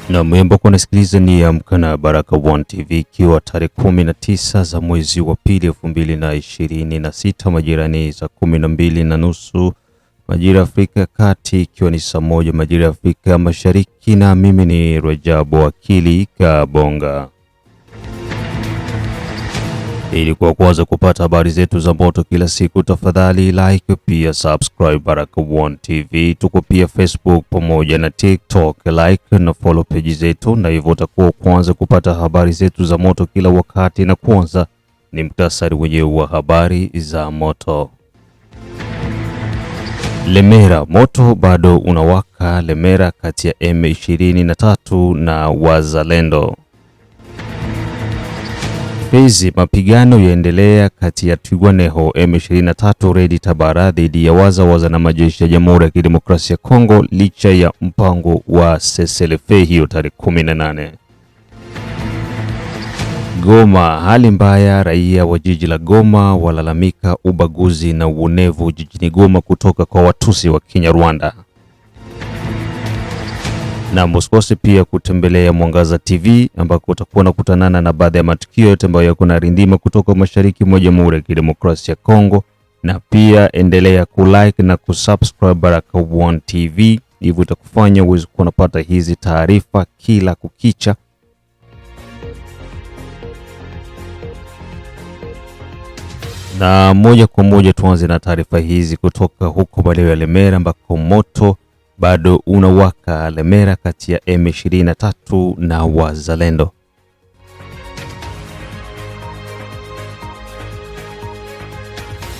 Na mwembo kunasikiliza ni Amka na Baraka1 TV, ikiwa tarehe 19 za mwezi wa pili 2026, majirani za 12:30 majira Afrika Kati, ikiwa ni saa 1 majira Afrika Mashariki, na mimi ni Rajabu Akili Kabonga. Ili kwa kwanza kupata habari zetu za moto kila siku, tafadhali like pia subscribe Baraka1 TV. Tuko pia Facebook pamoja na TikTok, like na follow page zetu, na hivyo utakuwa kwanza kupata habari zetu za moto kila wakati. Na kwanza ni muktasari wenyewe wa habari za moto. Lemera, moto bado unawaka Lemera kati ya M23 na Wazalendo. Fizi, mapigano yaendelea kati ya Twirwaneho M23 Redi Tabara dhidi ya Waza na majeshi ya Jamhuri ya Kidemokrasia ya Kongo, licha ya mpango wa Seselefe hiyo tarehe 18. Goma, hali mbaya, raia wa jiji la Goma walalamika ubaguzi na uonevu jijini Goma kutoka kwa Watusi wa Kinyarwanda. Na msikose pia kutembelea Mwangaza TV ambako utakuwa kutanana na baadhi ya matukio yote ambayo yako na rindima kutoka mashariki mwa Jamhuri ya Kidemokrasia ya Kongo, na pia endelea kulike na kusubscribe Baraka1 TV, hivyo itakufanya uweze kupata hizi taarifa kila kukicha. Na moja kwa moja tuanze na taarifa hizi kutoka huko maeneo ya Lemera ambako moto bado unawaka Lemera kati ya M23 na Wazalendo.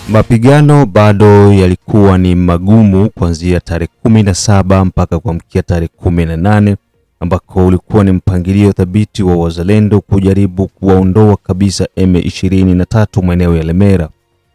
Mapigano bado yalikuwa ni magumu kuanzia tarehe 17 mpaka kuamkia tarehe 18, ambako ulikuwa ni mpangilio thabiti wa Wazalendo kujaribu kuwaondoa kabisa M23 maeneo ya Lemera.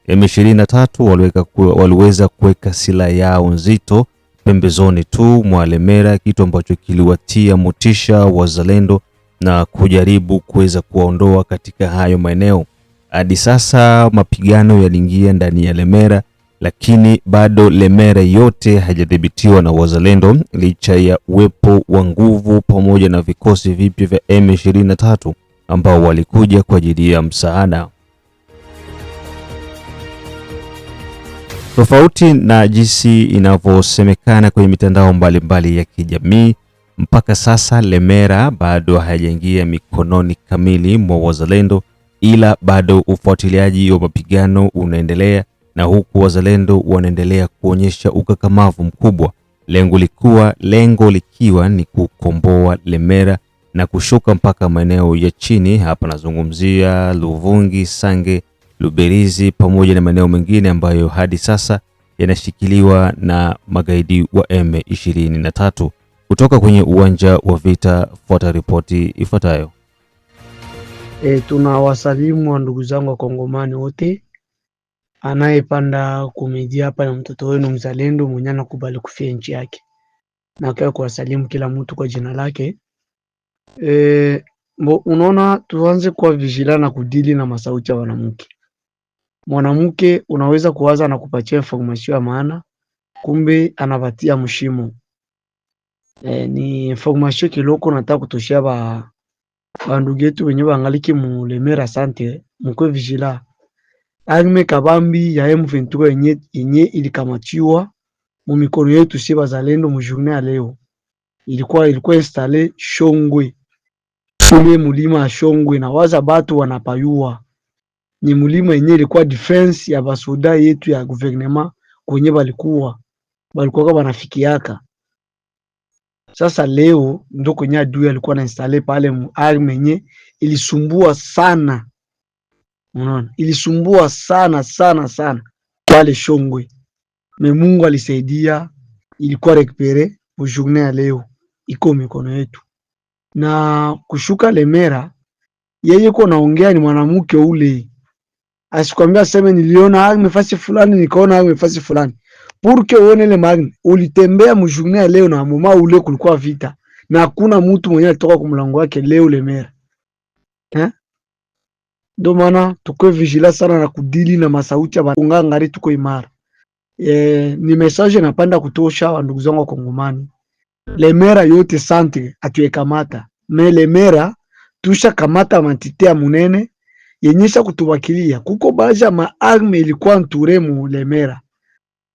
M23 waliweza kuweka silaha yao nzito pembezoni tu mwa Lemera, kitu ambacho kiliwatia motisha Wazalendo na kujaribu kuweza kuwaondoa katika hayo maeneo. Hadi sasa mapigano yaliingia ndani ya Lemera, lakini bado Lemera yote hajadhibitiwa na Wazalendo, licha ya uwepo wa nguvu pamoja na vikosi vipya vya M23 ambao walikuja kwa ajili ya msaada. Tofauti na jinsi inavyosemekana kwenye mitandao mbalimbali ya kijamii, mpaka sasa Lemera bado hajaingia mikononi kamili mwa Wazalendo, ila bado ufuatiliaji wa mapigano unaendelea, na huku Wazalendo wanaendelea kuonyesha ukakamavu mkubwa, lengo likiwa ni kukomboa Lemera na kushuka mpaka maeneo ya chini. Hapa nazungumzia Luvungi, Sange, Luberizi pamoja na maeneo mengine ambayo hadi sasa yanashikiliwa na magaidi wa M23. Kutoka kwenye uwanja wa vita, fuata ripoti ifuatayo. Tunawasalimu wa ndugu zangu wa Kongomani wote. Anayepanda kumedia hapa na mtoto wenu mzalendo mwenye anakubali kufia nchi yake. Na kwa kuwasalimu kila mtu kwa jina lake. Unaona, tuanze kwa vigila na kudili na masauti ya wanamke. Mwanamke unaweza kuwaza na kupatia information ya maana, kumbe anapatia mshimo. Ni information kiloko nataka kutoshia bandugu yetu wenye bangaliki mu Lemera sante, mkwe vigila. Arme kabambi ya M23 yenye ilikamatiwa mu mikono yetu si Bazalendo mu journée ya leo. Ilikuwa installe Shongwe. Kule mulima ya Shongwe, na waza batu wanapayua. Ni mulima yenye ilikuwa defense ya basoda yetu ya gouvernement kwenye balikuwa banafikiaka. Sasa leo ndo kwenye adui alikuwa na installe pale arme yenye ilisumbua sana. Unaona, ilisumbua sana pale Shongwe. Mungu alisaidia, ilikuwa recupere mu journée ya leo, iko mikono yetu. Na kushuka Lemera, yeye ko naongea ni mwanamke ule. Asikwambia sema niliona arme fasi fulani, nikaona arme fasi fulani. Purke uone ile arme, ulitembea mu journée ya leo na mama ule kulikuwa vita. Na hakuna mtu mwenye alitoka kwa mlango wake leo Lemera. Ndio maana tukwe vigila sana na kudili na masauti ya ngangari, tuko imara. Ni message napanda kutosha wa ndugu zangu wa Kongomani. Lemera yote centre atuekamata me Lemera tusha kamata mantite ya munene yenyesha kutuwakilia kuko baja maarme ilikuwa nture mu Lemera,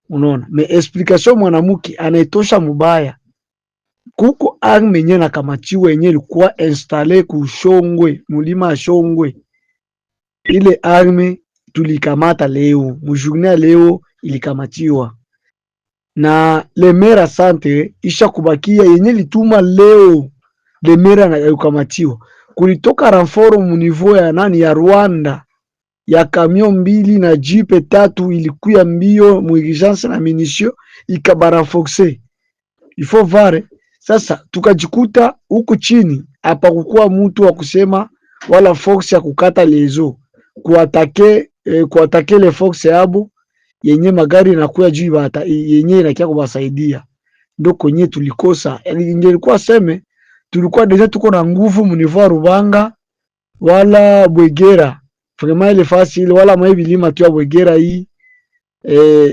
unaona me explication mwanamuke anaitosha mubaya. Kuko arme yenye nakamatiwa yenye ilikuwa installe ku Shongwe, mulima Shongwe. Ile arme tulikamata leo mujourne leo ilikamatiwa na Lemera centre isha kubakia yenye lituma leo Lemera na ukamatiwa kulitoka renfort mu niveau ya nani ya Rwanda ya camion 2 na jeep 3 ilikuya mbio mu urgence na munition ikabaranforce ifo vare. Sasa tukajikuta huku chini hapa kukua mtu wa kusema wala force ya kukata lezo kuatake le force yabo yenye magari nakuya juu bata yenye inakia kubasaidia, ndo kwenye tulikosa. Yani ingelikuwa seme tulikuwa deja tuko na nguvu munivoa Rubanga wala Bwegera vraiment ile fasi ile wala mwe bilima tu ya Bwegera hii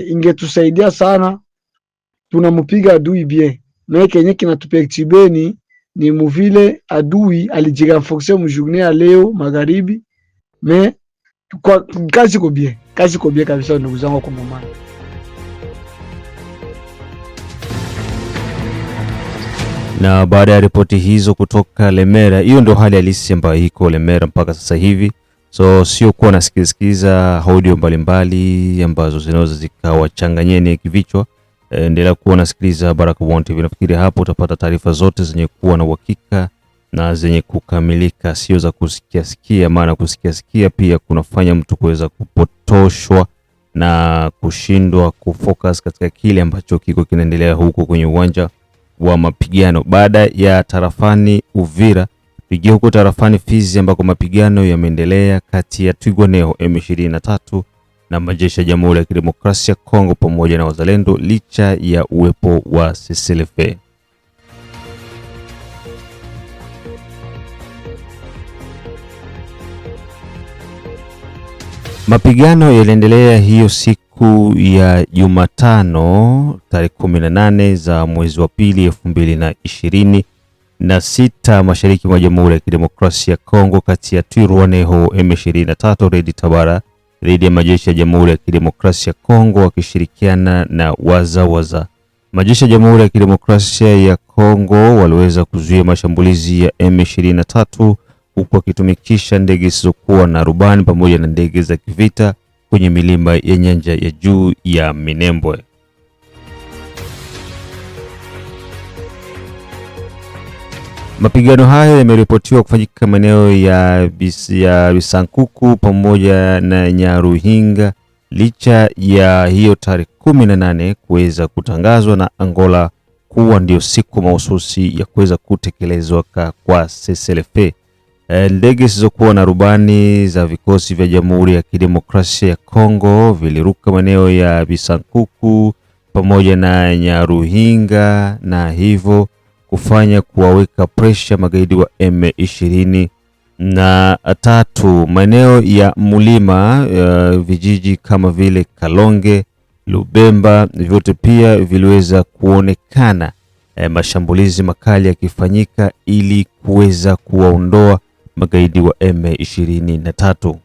ingetusaidia sana, tunamupiga adui bien. Na kenye kinatupertibeni ni muvile adui alijirenforce mu journée ya leo magharibi, me kwa kazi ko bien kabisa ndugu zangu kwa mama. Na baada ya ripoti hizo kutoka Lemera, hiyo ndio hali halisi ambayo iko Lemera mpaka sasa hivi. So sio kuwa nasikiliza audio mbalimbali ambazo zinaweza zikawachanganyeni kivichwa. Endelea kuwa nasikiliza Baraka1 TV. Nafikiri hapo utapata taarifa zote zenye kuwa na uhakika na zenye kukamilika, sio za kusikia, maana kusikia pia kunafanya mtu kuweza kupotoshwa na kushindwa kufocus katika kile ambacho kiko kinaendelea huko kwenye uwanja wa mapigano. Baada ya tarafani Uvira, pigia huko tarafani Fizi ambako mapigano yameendelea kati ya Twirwaneho M23 na majeshi ya Jamhuri ya Kidemokrasia ya Kongo pamoja na wazalendo licha ya uwepo wa CCLF. Mapigano yaliendelea hiyo siku ya Jumatano tarehe 18 za mwezi wa pili 2026 mashariki mwa Jamhuri ya Kidemokrasia ya Kongo kati ya Twirwaneho M23 Red Tabara dhidi ya majeshi ya Jamhuri ya Kidemokrasia ya Kongo wakishirikiana na wazawaza. Majeshi ya Jamhuri ya Kidemokrasia ya Kongo waliweza kuzuia mashambulizi ya M23 huku wakitumikisha ndege zisizokuwa na rubani pamoja na ndege za kivita kwenye milima ya nyanja ya juu ya Minembwe. Mapigano hayo yameripotiwa kufanyika maeneo ya Bisankuku pamoja na Nyaruhinga licha ya hiyo tarehe 18 kuweza kutangazwa na Angola kuwa ndio siku mahususi ya kuweza kutekelezwa kwa CCLF. Ndege zisizokuwa na rubani za vikosi vya Jamhuri ya Kidemokrasia ya Kongo viliruka maeneo ya Bisankuku pamoja na Nyaruhinga na hivyo kufanya kuwaweka pressure magaidi wa M23. Maeneo ya mulima vijiji kama vile Kalonge, Lubemba vyote pia viliweza kuonekana mashambulizi makali yakifanyika ili kuweza kuwaondoa magaidi wa M23.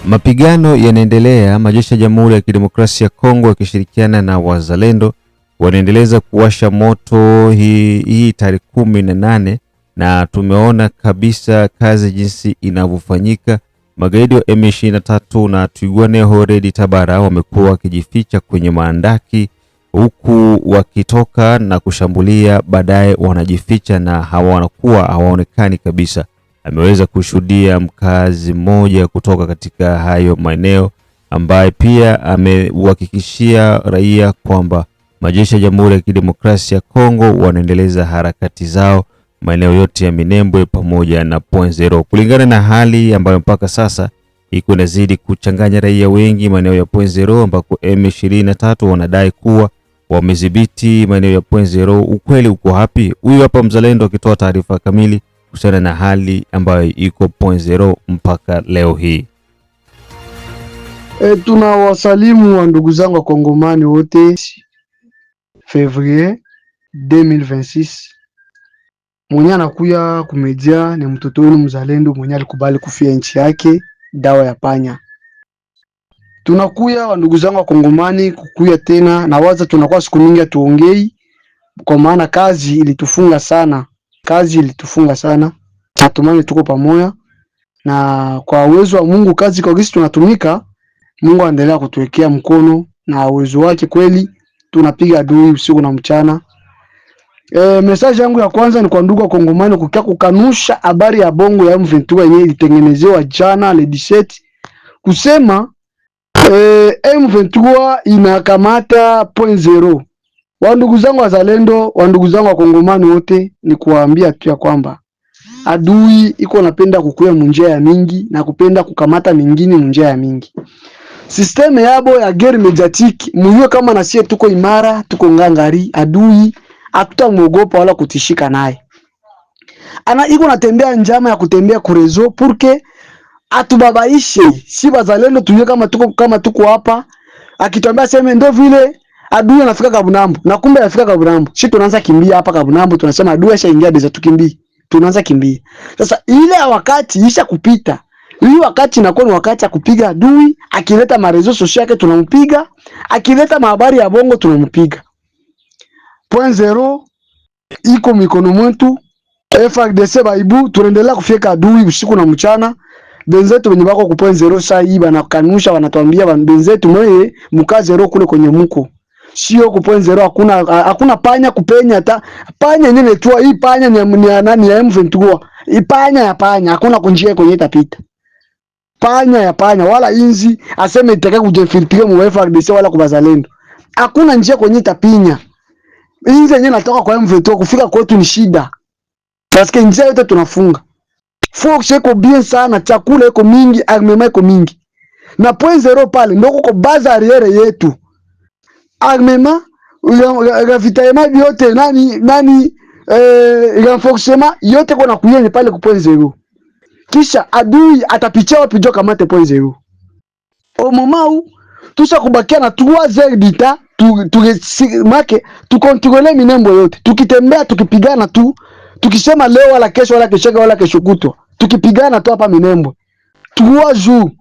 Mapigano yanaendelea, majeshi ya Jamhuri ya Kidemokrasia ya Kongo yakishirikiana na wazalendo wanaendeleza kuwasha moto hii tarehe 18 na tumeona kabisa kazi jinsi inavyofanyika. Magaidi wa M23 na Twirwaneho Red Tabara wamekuwa wakijificha kwenye maandaki huku wakitoka na kushambulia, baadaye wanajificha na wanakuwa hawaonekani kabisa. Ameweza kushuhudia mkazi mmoja kutoka katika hayo maeneo ambaye pia ameuhakikishia raia kwamba majeshi ya Jamhuri ya Kidemokrasia ya Kongo wanaendeleza harakati zao maeneo yote ya Minembwe pamoja na Point Zero, kulingana na hali ambayo mpaka sasa iko inazidi kuchanganya raia wengi maeneo ya Point Zero ambako M23 wanadai kuwa wamedhibiti maeneo ya Point Zero. Ukweli uko wapi? Huyu hapa mzalendo akitoa taarifa kamili kuhusiana na hali ambayo iko Point Zero mpaka leo hii. Tunawasalimu wa ndugu zangu wa Kongomani wote. Fevrier 2026 mwenye anakuya kumedia ni mtoto wenu mzalendo mwenye alikubali kufia nchi yake, dawa ya panya. Tunakuya wa ndugu zangu wa Kongomani kukuya tena na waza, tunakuwa siku mingi atuongei kwa maana kazi ilitufunga sana. Natumani tuko pamoja na kwa uwezo wa Mungu, kazi kwa gisi tunatumika, Mungu aendelea kutuwekea mkono na uwezo wake kweli, tunapiga adui usiku na mchana. Message yangu ya kwanza ni kwa ndugu wa Kongomani kukia kukanusha habari ya bongo ya M23 yenyewe ilitengenezewa jana le 17 kusema M23 inakamata 0.0. Wa ndugu zangu wazalendo, wa ndugu zangu wa Kongomani wote, ni kuwaambia tu ya kwamba adui iko napenda kukuya munjia ya mingi na kupenda kukamata mingine munjia ya mingi. Systeme yabo ya guerre mediatique muyo kama na sie tuko imara, tuko ngangari, adui hatutamwogopa wala kutishika naye. Ana iko natembea njama ya kutembea kurezo porque atubabaishe si bazalendo tuyo kama tuko hapa, akitwambia sema ndio vile adui anafika Kabunambo na kumbe anafika Kabunambo, sisi tunaanza kimbia hapa Kabunambo, tunasema adui ashaingia deza, tukimbie, tunaanza kimbia. Sasa ile wakati isha kupita, hii wakati inakuwa ni wakati ya kupiga adui. Akileta marezo sosio yake tunampiga, akileta mahabari ya bongo tunampiga. 0.0 iko mikono mwetu. FARDC baibu tunaendelea kufika adui usiku na mchana. Benzetu wenye bako ku 0.0 saa hii banakanusha, wanatuambia benzetu mwe muka 0 kule kwenye mko. Sio ku 0.0, hakuna panya kupenya, hata panya yenyewe tu hii panya ni ya nani, ya M23. Ipanya ya panya hakuna kunjia kwenye itapita. Panya ya panya wala inzi aseme itaka kujefiltire mu FARDC wala kubazalendo. Hakuna njia kwenye itapinya. Inzi yenyewe natoka kwa M23 kufika kwetu ni shida. Paske njia yote tunafunga. Force iko bien sana, chakula iko mingi, armement iko mingi. Na 0.0 pale ndoko kwa base arrière yetu. Armement, ravitaillement yote renforcement yote kuna kuyenye pale ku 0.0. Kisha adui atapitia wapi jo kamate 0.0. Au moment où tusa kubakia na 3 heures d'ita tu kontrole minembo yote. Tukitembea tukipigana tu, tukisema leo wala kesho wala kesheka wala kesho kutwa, tukipigana tu hapa minembo 3 jours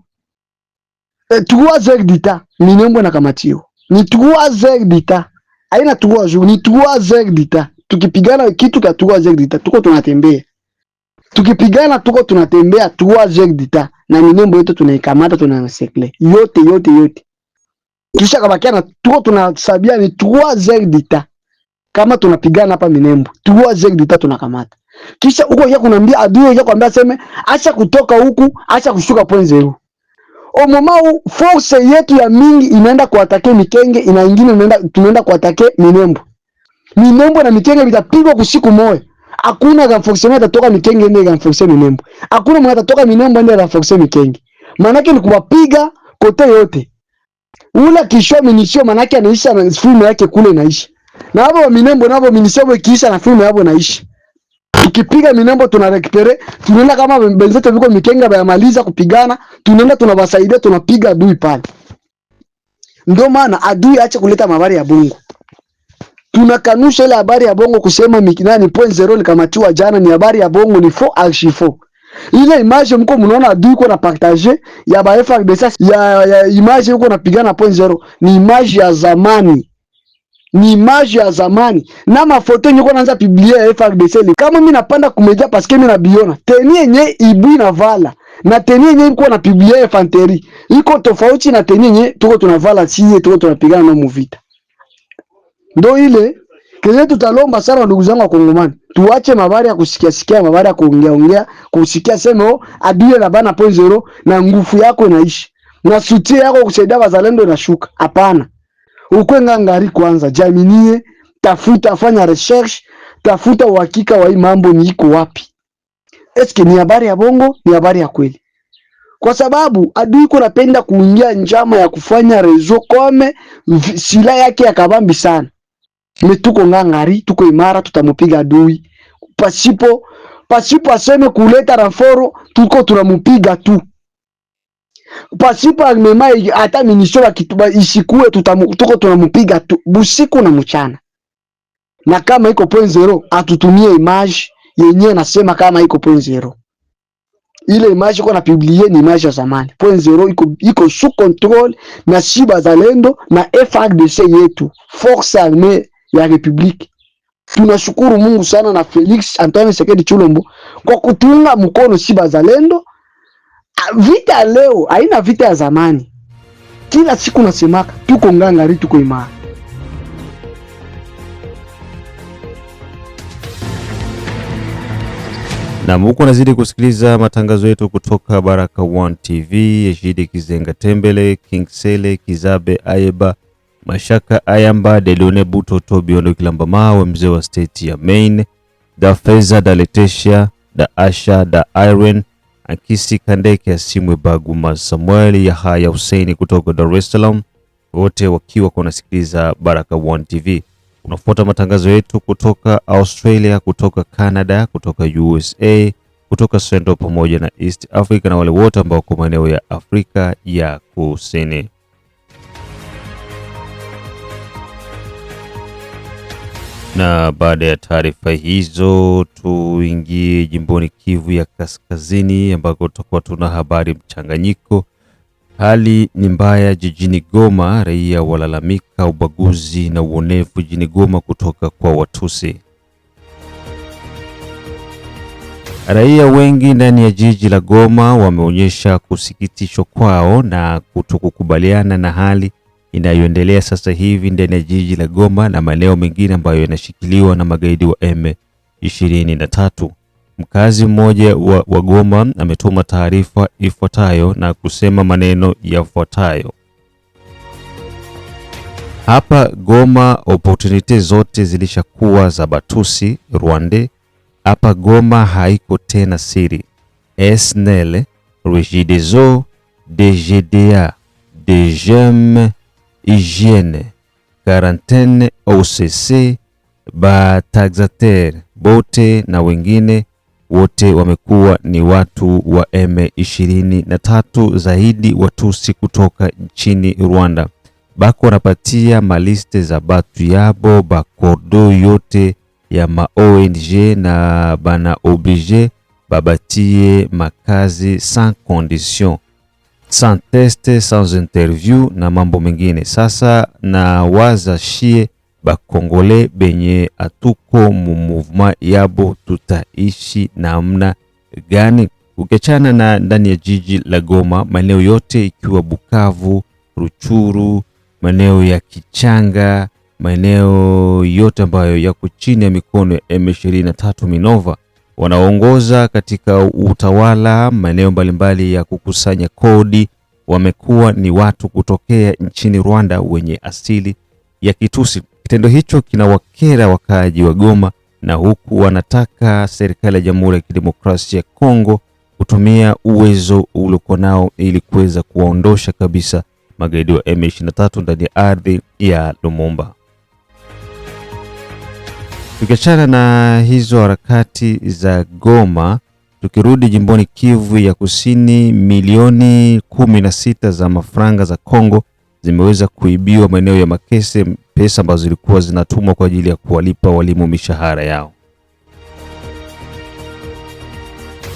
3 heures d'ita minembo na kamatio. Ni 3 heures d'ita. Haina 3 jours, ni 3 heures d'ita. Tukipigana kitu ka 3 heures d'ita tuko tunatembea. Tukipigana tuko tunatembea 3 heures d'ita na minembo yote tunaikamata, tunasekle yote. Kisha kabakia na tuko tunasabia ni 3 heures d'ita. Kama tunapigana hapa minembo 3 heures d'ita tunakamata. Kisha uko yeye kunambia adui yeye kwambia sema acha kutoka huku, acha kushuka 0.0. Au moment force yetu ya mingi inaenda kuatake Mikenge, ina nyingine tunaenda kuatake Minembo. Minembo na Mikenge vitapigwa kusiku moja. Hakuna renforcement atatoka Mikenge ndio renforcer Minembo. Hakuna mwana atatoka Minembo ndio renforcer Mikenge. Maana yake ni kuwapiga kote yote. Ula kisho minisio maana yake anaisha na filmu yake kule inaisha. Na hapo wa Minembo nabo minisio ikiisha na filmu yabo inaisha. Tukipiga Minembo tunarekipere, tunaenda kama benzetu viko Mikenga bayamaliza kupigana, tunaenda tunawasaidia, tunapiga adui pale. Ndio maana adui acha kuleta habari ya bongo. Tunakanusha ile habari ya bongo kusema mikinani 0.0 likamatiwa jana, ni habari ya bongo, ni faux archifaux. Ile image mko mnaona adui iko na partager ya ba FARDC ya image iko napigana 0.0, ni image ya zamani. Ni image ya zamani. Na mafoto nyiko naanza publier ya FARDC. Kama mimi napanda kumedia paske mimi nabiona. Teni yenye ibu inavala na teni yenye iko na publier infanteri. Iko tofauti na teni yenye tuko tunavala sie tuko tunapigana na muvita. Ndio ile kile tutalomba sana ndugu zangu wa Kongomani. Tuache mabari ya kusikia mabari ya kuongea, kusikia sema adui na bana 0.0 na nguvu yako inaishi. Na sutie yako kusaidia wazalendo inashuka. Hapana. Ukwe ngangari kwanza, jaminie, tafuta, fanya research, tafuta uhakika wa hii mambo ni iko wapi. Eske ni habari ya bongo, ni habari ya kweli? Kwa sababu adui kuna penda kuingia njama ya kufanya rezo kome sila yake ya kabambi sana. Tuko ngangari, tuko imara, tutamupiga adui. Pasipo aseme kuleta raforo, tuko tunamupiga tu. Pasipo armema hata minisho kituba isikue tuko tunamupiga tu busiku na mchana. Na kama iko 0.0 atutumie image yenyewe nasema kama iko 0.0. Ile image iko na publier ni image ya zamani. 0.0 iko sous contrôle na Shiba Zalendo na FARDC yetu, Force Armée ya Republique. Tunashukuru Mungu sana na Felix Antoine Tshisekedi Tshilombo kwa kutunga mkono Shiba Zalendo. Vita leo haina vita ya zamani. Kila siku nasemaka tuko ngangari, tuko imara. Na muko nazidi kusikiliza matangazo yetu kutoka Baraka One TV. Ejide Kizenga Tembele, King Sele, Kizabe Ayeba, Mashaka Ayamba, Delone Butoto, Biondo Kilamba Mawe, mzee wa state ya Maine, Da Feza, Da Letesha, Da Asha, Da Irene, Akisi Kandeke, Asimwe Baguma, Samuel Yahaya Hussein kutoka Dar es Salaam, wote wakiwa kunasikiliza Baraka One TV. Unafuata matangazo yetu kutoka Australia, kutoka Canada, kutoka USA, kutoka Central pamoja na East Africa na wale wote ambao kwa maeneo ya Afrika ya Kusini. Na baada ya taarifa hizo, tuingie jimboni Kivu ya Kaskazini ambako tutakuwa tuna habari mchanganyiko. Hali ni mbaya jijini Goma, raia walalamika ubaguzi na uonevu jijini Goma kutoka kwa Watusi. Raia wengi ndani ya jiji la Goma wameonyesha kusikitishwa kwao na kutokukubaliana na hali inayoendelea sasa hivi ndani ya jiji la Goma na maeneo mengine ambayo yanashikiliwa na magaidi wa M23. Mkazi mmoja wa Goma ametuma taarifa ifuatayo na kusema maneno yafuatayo: hapa Goma opportunity zote zilishakuwa za Batusi Rwanda. Hapa Goma haiko tena siri. SNL, Regideso, DGDA, DGM, Hygiene, Quarantaine, OCC, Bataxater, bote na wengine wote wamekuwa ni watu wa M23, zaidi Watusi kutoka nchini Rwanda. Bako wanapatia maliste za batu yabo bakordo yote ya ma ONG na bana oblige babatie makazi sans condition, sans test, sans interview na mambo mengine. Sasa na waza shie bakongole benye atuko mu movement yabo tutaishi namna gani? Ukiachana na ndani ya jiji la Goma, maeneo yote ikiwa Bukavu, Ruchuru, maeneo ya Kichanga, maeneo yote ambayo yako chini ya mikono ya M23 Minova wanaongoza katika utawala, maeneo mbalimbali ya kukusanya kodi, wamekuwa ni watu kutokea nchini Rwanda wenye asili ya Kitusi. Kitendo hicho kinawakera wakaaji wa Goma, na huku wanataka serikali ya Jamhuri ya Kidemokrasia ya Kongo kutumia uwezo uliokuwa nao ili kuweza kuwaondosha kabisa magaidi wa M23 ndani ya ardhi ya Lumumba. Tukiachana na hizo harakati za Goma, tukirudi jimboni Kivu ya Kusini, milioni 16 za mafranga za Kongo zimeweza kuibiwa maeneo ya Makese, pesa ambazo zilikuwa zinatumwa kwa ajili ya kuwalipa walimu mishahara yao.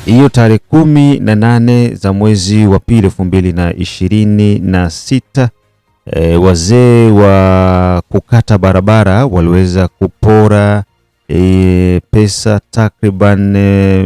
Hiyo tarehe 18 za mwezi wa pili 2026, wazee wa kukata barabara waliweza kupora pesa takriban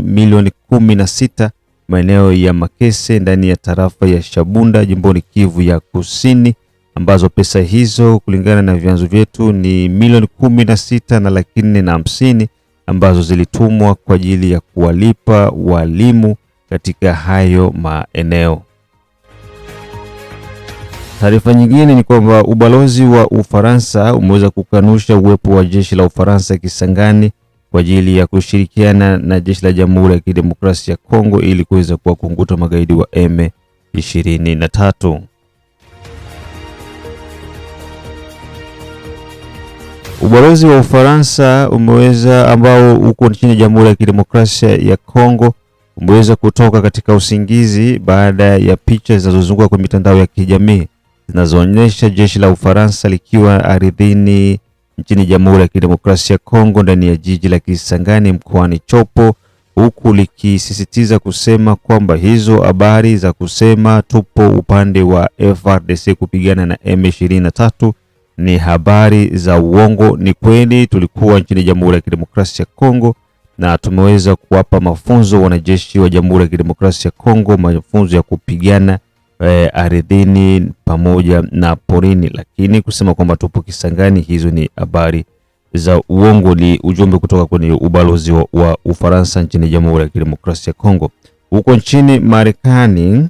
milioni 16 maeneo ya Makese ndani ya tarafa ya Shabunda jimboni Kivu ya Kusini, ambazo pesa hizo kulingana na vyanzo vyetu ni milioni 16 na laki 450 ambazo zilitumwa kwa ajili ya kuwalipa walimu katika hayo maeneo. Taarifa nyingine ni kwamba ubalozi wa Ufaransa umeweza kukanusha uwepo wa jeshi la Ufaransa Kisangani kwa ajili ya kushirikiana na jeshi la Jamhuri ya Kidemokrasia ya Kongo ili kuweza kuwakunguta magaidi wa M23. Ubalozi wa Ufaransa ambao uko nchini Jamhuri ya Kidemokrasia ya Kongo umeweza kutoka katika usingizi baada ya picha zinazozunguka kwenye mitandao ya kijamii zinazoonyesha jeshi la Ufaransa likiwa ardhini nchini Jamhuri ya Kidemokrasia ya Kongo ndani ya jiji la Kisangani mkoani Chopo, huku likisisitiza kusema kwamba hizo habari za kusema tupo upande wa FARDC kupigana na M23 ni habari za uongo. Ni kweli tulikuwa nchini Jamhuri ya Kidemokrasia ya Kongo na tumeweza kuwapa mafunzo wanajeshi wa Jamhuri ya Kidemokrasia ya Kongo, mafunzo ya kupigana ardhini pamoja na porini, lakini kusema kwamba tupo Kisangani, hizo ni habari za uongo. Ni ujumbe kutoka kwenye ubalozi wa Ufaransa nchini Jamhuri ya Kidemokrasia ya Kongo. Huko nchini Marekani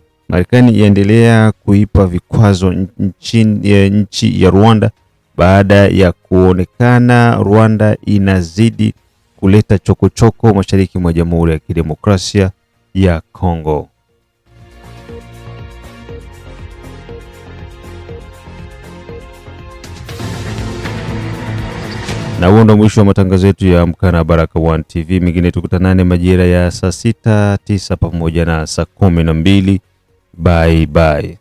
yaendelea kuipa vikwazo nchi ya Rwanda baada ya kuonekana Rwanda inazidi kuleta chokochoko mashariki mwa Jamhuri ya Kidemokrasia ya Kongo. Na huo ndo mwisho wa matangazo yetu ya Amka na Baraka One TV. Mengine tukutanane majira ya saa 6, 9 pamoja na saa 12. Bye bye.